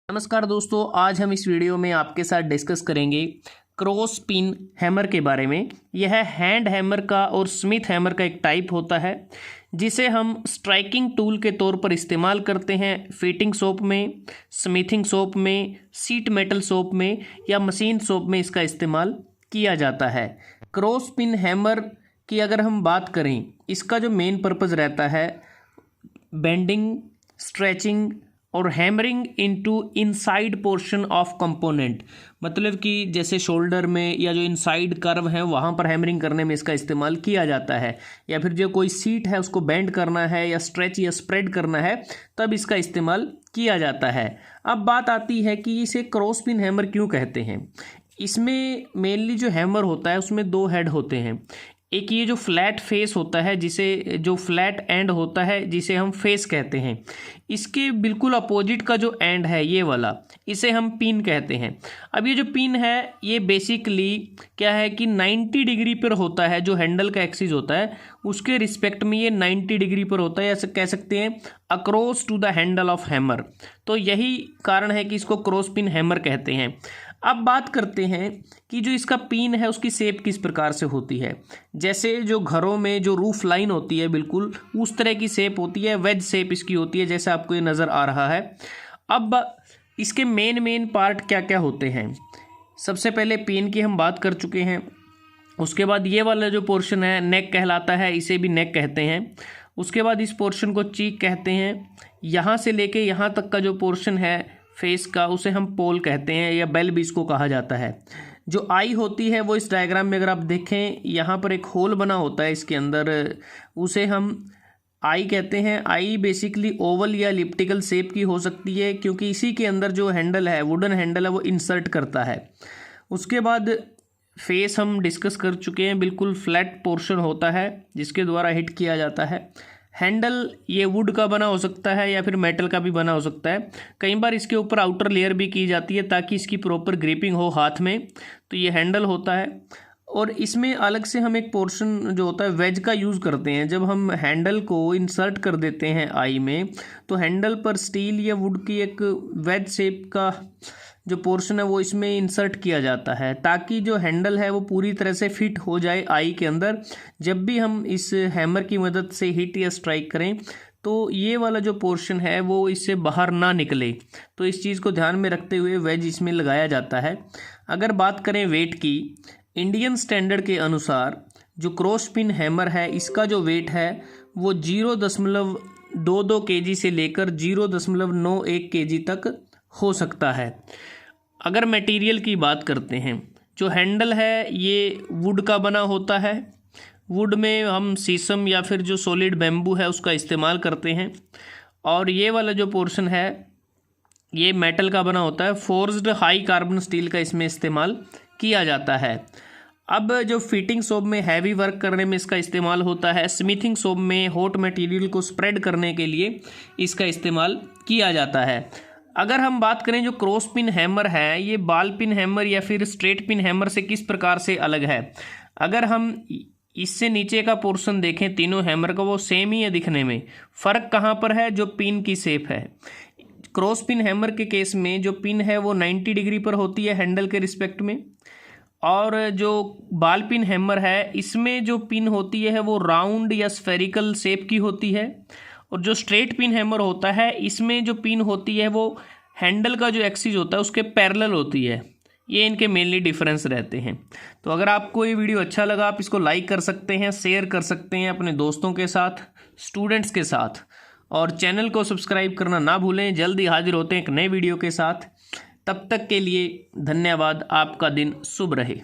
नमस्कार दोस्तों, आज हम इस वीडियो में आपके साथ डिस्कस करेंगे क्रॉस पिन हैमर के बारे में। यह हैंड हैमर का और स्मिथ हैमर का एक टाइप होता है जिसे हम स्ट्राइकिंग टूल के तौर पर इस्तेमाल करते हैं फिटिंग शॉप में, स्मिथिंग शॉप में, सीट मेटल शॉप में या मशीन शॉप में इसका इस्तेमाल किया जाता है। क्रॉस पिन हैमर की अगर हम बात करें, इसका जो मेन पर्पज़ रहता है बेंडिंग, स्ट्रेचिंग और hammering into inside portion of component, मतलब कि जैसे शोल्डर में या जो इनसाइड कर्व है वहाँ पर हैमरिंग करने में इसका इस्तेमाल किया जाता है, या फिर जो कोई सीट है उसको बेंड करना है या स्ट्रेच या स्प्रेड करना है तब इसका इस्तेमाल किया जाता है। अब बात आती है कि इसे क्रॉस पिन हैमर क्यों कहते हैं। इसमें मेनली जो हैमर होता है उसमें दो हेड होते हैं। एक ये जो फ्लैट फेस होता है, जिसे जो फ्लैट एंड होता है जिसे हम फेस कहते हैं, इसके बिल्कुल अपोजिट का जो एंड है ये वाला, इसे हम पिन कहते हैं। अब ये जो पिन है ये बेसिकली क्या है कि 90 डिग्री पर होता है। जो हैंडल का एक्सिस होता है उसके रिस्पेक्ट में ये 90 डिग्री पर होता है, ऐसे कह सकते हैं across to the handle of hammer. तो यही कारण है कि इसको क्रॉस पिन हैमर कहते हैं। अब बात करते हैं कि जो इसका पिन है उसकी शेप किस प्रकार से होती है। जैसे जो घरों में जो रूफ लाइन होती है बिल्कुल उस तरह की शेप होती है, वेज शेप इसकी होती है, जैसे आपको ये नज़र आ रहा है। अब इसके मेन पार्ट क्या क्या होते हैं। सबसे पहले पिन की हम बात कर चुके हैं। उसके बाद ये वाला जो पोर्शन है नेक कहलाता है, इसे भी नेक कहते हैं। उसके बाद इस पोर्शन को चीक कहते हैं। यहाँ से लेके यहाँ तक का जो पोर्शन है फेस का उसे हम पोल कहते हैं या बेल भी इसको कहा जाता है। जो आई होती है वो इस डायग्राम में अगर आप देखें यहाँ पर एक होल बना होता है इसके अंदर, उसे हम आई कहते हैं। आई बेसिकली ओवल या एलिप्टिकल शेप की हो सकती है क्योंकि इसी के अंदर जो हैंडल है, वुडन हैंडल है, वो इंसर्ट करता है। उसके बाद फेस हम डिस्कस कर चुके हैं, बिल्कुल फ्लैट पोर्शन होता है जिसके द्वारा हिट किया जाता है। हैंडल ये वुड का बना हो सकता है या फिर मेटल का भी बना हो सकता है। कई बार इसके ऊपर आउटर लेयर भी की जाती है ताकि इसकी प्रॉपर ग्रिपिंग हो हाथ में। तो ये हैंडल होता है। और इसमें अलग से हम एक पोर्शन जो होता है वेज का यूज़ करते हैं। जब हम हैंडल को इंसर्ट कर देते हैं आई में तो हैंडल पर स्टील या वुड की एक वेज शेप का जो पोर्शन है वो इसमें इंसर्ट किया जाता है ताकि जो हैंडल है वो पूरी तरह से फिट हो जाए आई के अंदर। जब भी हम इस हैमर की मदद से हिट या स्ट्राइक करें तो ये वाला जो पोर्शन है वो इससे बाहर ना निकले, तो इस चीज़ को ध्यान में रखते हुए वेज इसमें लगाया जाता है। अगर बात करें वेट की, इंडियन स्टैंडर्ड के अनुसार जो क्रॉस पिन हैमर है इसका जो वेट है वो 0.22 kg से लेकर 0.91 kg तक हो सकता है। अगर मटेरियल की बात करते हैं, जो हैंडल है ये वुड का बना होता है। वुड में हम शीशम या फिर जो सॉलिड बैम्बू है उसका इस्तेमाल करते हैं। और ये वाला जो पोर्शन है ये मेटल का बना होता है। फोर्ज्ड हाई कार्बन स्टील का इसमें इस्तेमाल किया जाता है। अब जो फिटिंग शॉप में हैवी वर्क करने में इसका इस्तेमाल होता है, स्मिथिंग शॉप में हॉट मटेरियल को स्प्रेड करने के लिए इसका इस्तेमाल किया जाता है। अगर हम बात करें जो क्रॉस पिन हैमर है ये बॉल पिन हैमर या फिर स्ट्रेट पिन हैमर से किस प्रकार से अलग है। अगर हम इससे नीचे का पोर्शन देखें तीनों हैमर का, वो सेम ही है दिखने में। फ़र्क कहाँ पर है, जो पिन की शेप है। क्रॉस पिन हैमर के केस में जो पिन है वो 90 डिग्री पर होती है हैंडल के रिस्पेक्ट में, और जो बॉल पिन हैमर है इसमें जो पिन होती है वो राउंड या स्फेरिकल शेप की होती है। और जो स्ट्रेट पिन हैमर होता है इसमें जो पिन होती है वो हैंडल का जो एक्सिस होता है उसके पैरेलल होती है। ये इनके मेनली डिफरेंस रहते हैं। तो अगर आपको ये वीडियो अच्छा लगा आप इसको लाइक कर सकते हैं, शेयर कर सकते हैं अपने दोस्तों के साथ, स्टूडेंट्स के साथ, और चैनल को सब्सक्राइब करना ना भूलें। जल्दी हाजिर होते हैं एक नए वीडियो के साथ। तब तक के लिए धन्यवाद। आपका दिन शुभ रहे।